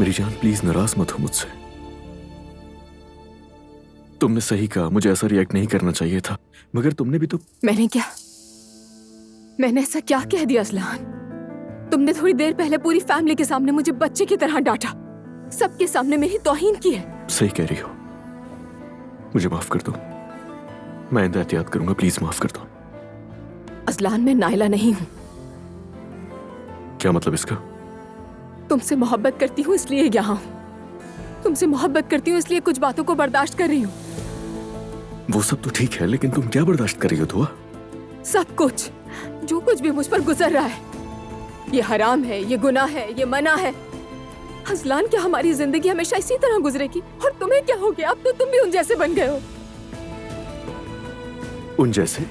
मेरी जान प्लीज नाराज मत हो मुझसे। तुमने सही कहा, मुझे ऐसा रिएक्ट नहीं करना चाहिए था, मगर तुमने भी तो। मैंने ऐसा क्या कह दिया अजलान? तुमने थोड़ी देर पहले पूरी फैमिली के सामने मुझे बच्चे की तरह डांटा, सबके सामने मेरी तौहीन की है। सही कह रही हो, मुझे माफ कर दो। मैं आइंदा एहतियात करूंगा, प्लीज माफ कर दो। अजलान, मैं नाइला नहीं हूं। क्या मतलब इसका? तुमसे मोहब्बत करती हूँ इसलिए यहाँ हूँ। तुमसे मोहब्बत करती हूँ इसलिए कुछ बातों को बर्दाश्त कर रही हूँ। वो सब तो ठीक है, लेकिन तुम क्या बर्दाश्त कर रही हो दुआ? सब कुछ, जो कुछ भी मुझ पर गुजर रहा है, ये हराम है, ये गुनाह है, ये मना है। अजलान, क्या हमारी जिंदगी हमेशा इसी तरह गुजरेगी? और तुम्हें क्या हो गया? अब तो तुम भी उन जैसे बन गए हो। उन जैसे?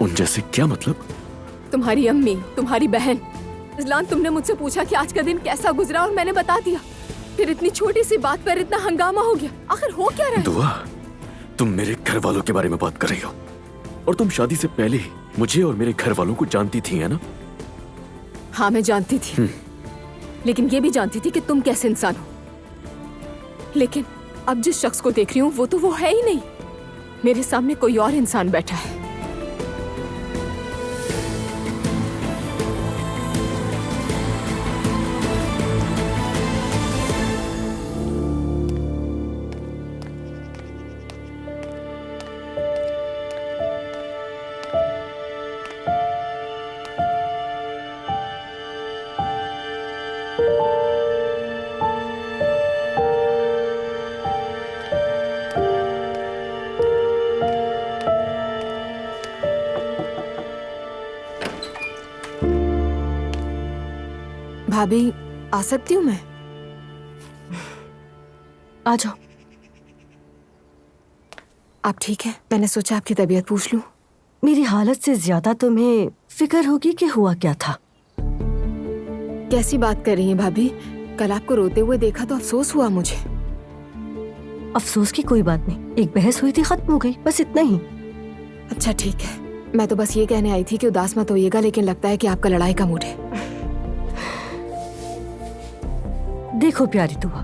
उन जैसे क्या मतलब? तुम्हारी अम्मी, तुम्हारी बहन। अजलान, तुमने मुझसे पूछा कि आज का दिन कैसा गुजरा और मैंने बता दिया। फिर इतनी छोटी सी बात पर इतना हंगामा हो गया। आखिर हो क्या रहा है? दुआ, तुम मेरे घर वालों के बारे में बात कर रही हो, और तुम शादी से पहले ही मुझे और मेरे घर वालों को जानती थी, है ना? हाँ, मैं जानती थी, लेकिन ये भी जानती थी कि तुम कैसे इंसान हो। लेकिन अब जिस शख्स को देख रही हूँ वो तो वो है ही नहीं। मेरे सामने कोई और इंसान बैठा है। भाभी, आ सकती हूँ मैं? आ जाओ। आप ठीक है? मैंने सोचा आपकी तबीयत पूछ लूं। मेरी हालत से ज्यादा तुम्हें फिक्र होगी कि हुआ क्या था। कैसी बात कर रही हैं भाभी? कल आपको रोते हुए देखा तो अफसोस हुआ मुझे। अफसोस की कोई बात नहीं, एक बहस हुई थी, खत्म हो गई, बस इतना ही। अच्छा ठीक है, मैं तो बस ये कहने आई थी कि उदास मत होइएगा, लेकिन लगता है कि आपका लड़ाई का मूड है। देखो प्यारी दुआ,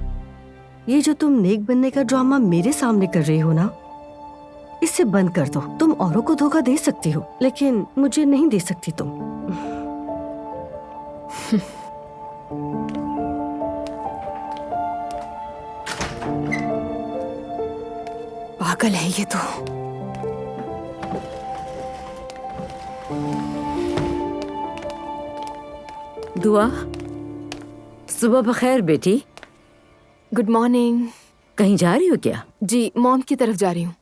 ये जो तुम नेक बनने का ड्रामा मेरे सामने कर रही हो ना, इसे बंद कर दो। तुम औरों को धोखा दे सकती हो, लेकिन मुझे नहीं दे सकती तुम। पागल है ये तो। दुआ, सुबह बखैर बेटी। Good morning. कहीं जा रही हो क्या? जी, मॉम की तरफ जा रही हूँ।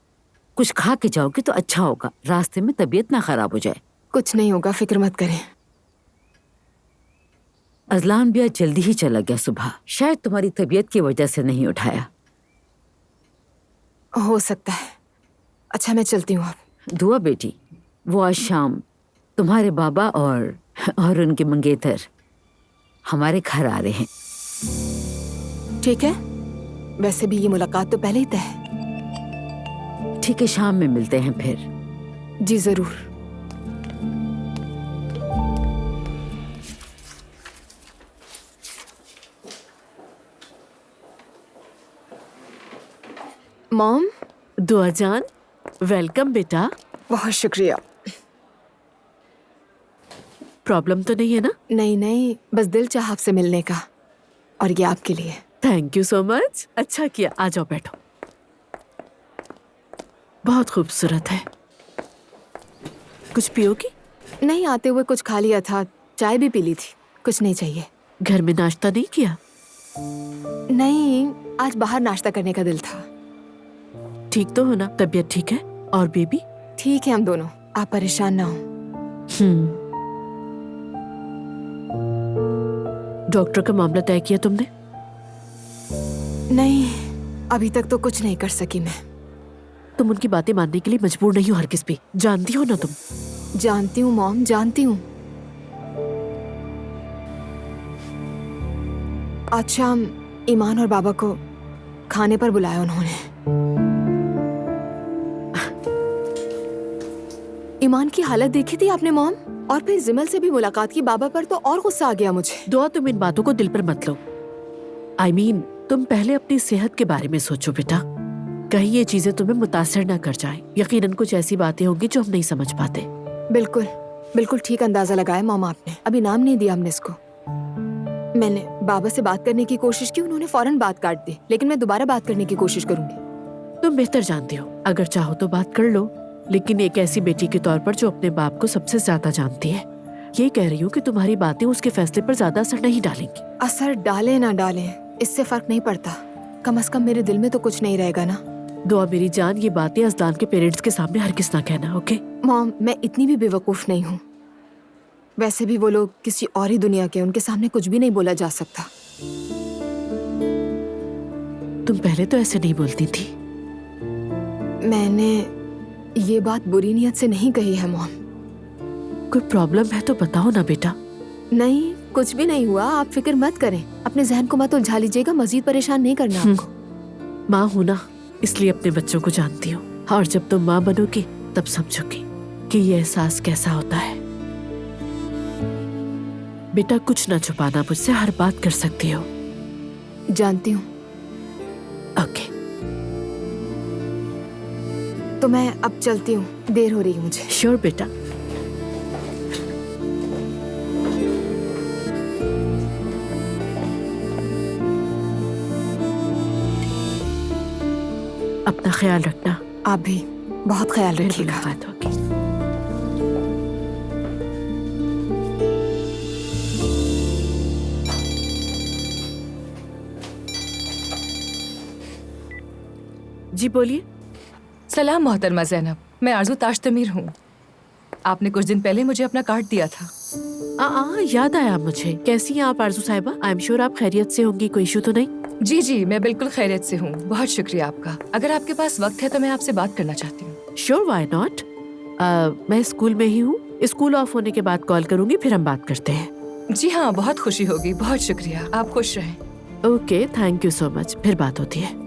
कुछ खा के जाओगे तो अच्छा होगा, रास्ते में तबीयत ना खराब हो जाए। कुछ नहीं होगा, फिक्र मत करें। अजलान भी आज जल्दी ही चला गया सुबह, शायद तुम्हारी तबीयत की वजह से नहीं उठाया। हो सकता है। अच्छा, मैं चलती हूँ अब। दुआ बेटी, वो आज शाम तुम्हारे बाबा और उनके मंगेतर हमारे घर आ रहे हैं। ठीक है, वैसे भी ये मुलाकात तो पहले ही तय है। ठीक है, शाम में मिलते हैं फिर। जी जरूर। मॉम। दुआ जान, वेलकम बेटा। बहुत शुक्रिया। प्रॉब्लम तो नहीं है ना? नहीं नहीं, बस दिल चाहा आपसे मिलने का, और ये आपके लिए। Thank you so much. अच्छा किया, आ जाओ बैठो। बहुत खूबसूरत है। कुछ पियोगी? नहीं, आते हुए कुछ खा लिया था, चाय भी पी ली थी, कुछ नहीं चाहिए। घर में नाश्ता नहीं किया? नहीं, आज बाहर नाश्ता करने का दिल था। ठीक तो हो ना? तबीयत ठीक है? और बेबी? ठीक है हम दोनों, आप परेशान ना हो। डॉक्टर का मामला तय किया तुमने? नहीं, अभी तक तो कुछ नहीं कर सकी मैं। तुम उनकी बातें मानने के लिए मजबूर नहीं हो हरगिज़ भी, जानती हो ना तुम। जानती हूँ मॉम, जानती हूँ। आज शाम ईमान और बाबा को खाने पर बुलाया उन्होंने। ईमान की हालत देखी थी आपने मॉम? और फिर जिमल से भी मुलाकात की बाबा पर, तो और गुस्सा आ गया मुझे। दुआ, तुम इन बातों को दिल पर मत लो। I mean, तुम पहले अपनी सेहत के बारे में सोचो बेटा। कहीं ये चीजें तुम्हें मुतासिर ना कर जाएं। यकीनन कुछ ऐसी बातें होंगी जो हम नहीं समझ पाते। बिल्कुल बिल्कुल ठीक अंदाजा लगाया मामा आपने। अभी नाम नहीं दिया हमने इसको। मैंने बाबा से बात करने की कोशिश की, उन्होंने फौरन बात काट दी, लेकिन मैं दोबारा बात करने की कोशिश करूंगी। तुम बेहतर जानते हो, अगर चाहो तो बात कर लो, लेकिन एक ऐसी बेटी के तौर पर जो अपने बाप को सबसे ज्यादा जानती है। ये कह रही हूँ कि तुम्हारी बातें उसके फैसले पर ज्यादा असर नहीं डालेंगी। असर डाले ना डाले इससे फर्क नहीं पड़ता, कम से कम मेरे दिल में तो कुछ नहीं रहेगा ना। दुआ मेरी जान, ये बातें अज़लान के पेरेंट्स के सामने हरगिज़ ना कहना, ओके? मॉम, मैं इतनी भी बेवकूफ नहीं हूँ। वैसे भी वो लोग किसी और ही दुनिया के, उनके सामने कुछ भी नहीं बोला जा सकता। तुम पहले तो ऐसे नहीं बोलती थी। मैंने ये बात बुरी नीयत से नहीं कही है मॉम। कोई प्रॉब्लम है तो बताओ ना बेटा। नहीं, कुछ भी नहीं हुआ, आप फिक्र मत करें। अपने जहन को मत उलझा लीजिएगा, मजीद परेशान नहीं करना आपको। माँ हूं ना, इसलिए अपने बच्चों को जानती हूँ, और जब तुम माँ बनोगी तब समझोगी कि ये एहसास कैसा होता है। बेटा कुछ ना छुपाना, मुझसे हर बात कर सकती हो। जानती हूँ। ओके, तो मैं अब चलती हूँ, देर हो रही है मुझे। श्योर बेटा। अपना ख्याल रखना। आप भी बहुत ख्याल फिर रखिएगा। मुलाकात होगी। जी बोलिए। सलाम मोहतरमा ज़ैनब, मैं आरजू ताश तमीर हूँ। आपने कुछ दिन पहले मुझे अपना कार्ड दिया था। याद आया मुझे। कैसी हैं आप आरजू साहिबा? आई एम श्योर आप खैरियत से होंगी, कोई इशू तो नहीं? जी जी, मैं बिल्कुल खैरियत से हूँ। बहुत शुक्रिया आपका। अगर आपके पास वक्त है तो मैं आपसे बात करना चाहती हूँ। Sure, why not. मैं स्कूल में ही हूँ। स्कूल ऑफ होने के बाद कॉल करूंगी, फिर हम बात करते हैं। जी हाँ, बहुत खुशी होगी। बहुत शुक्रिया, आप खुश रहें। Okay, thank you so much. फिर बात होती है।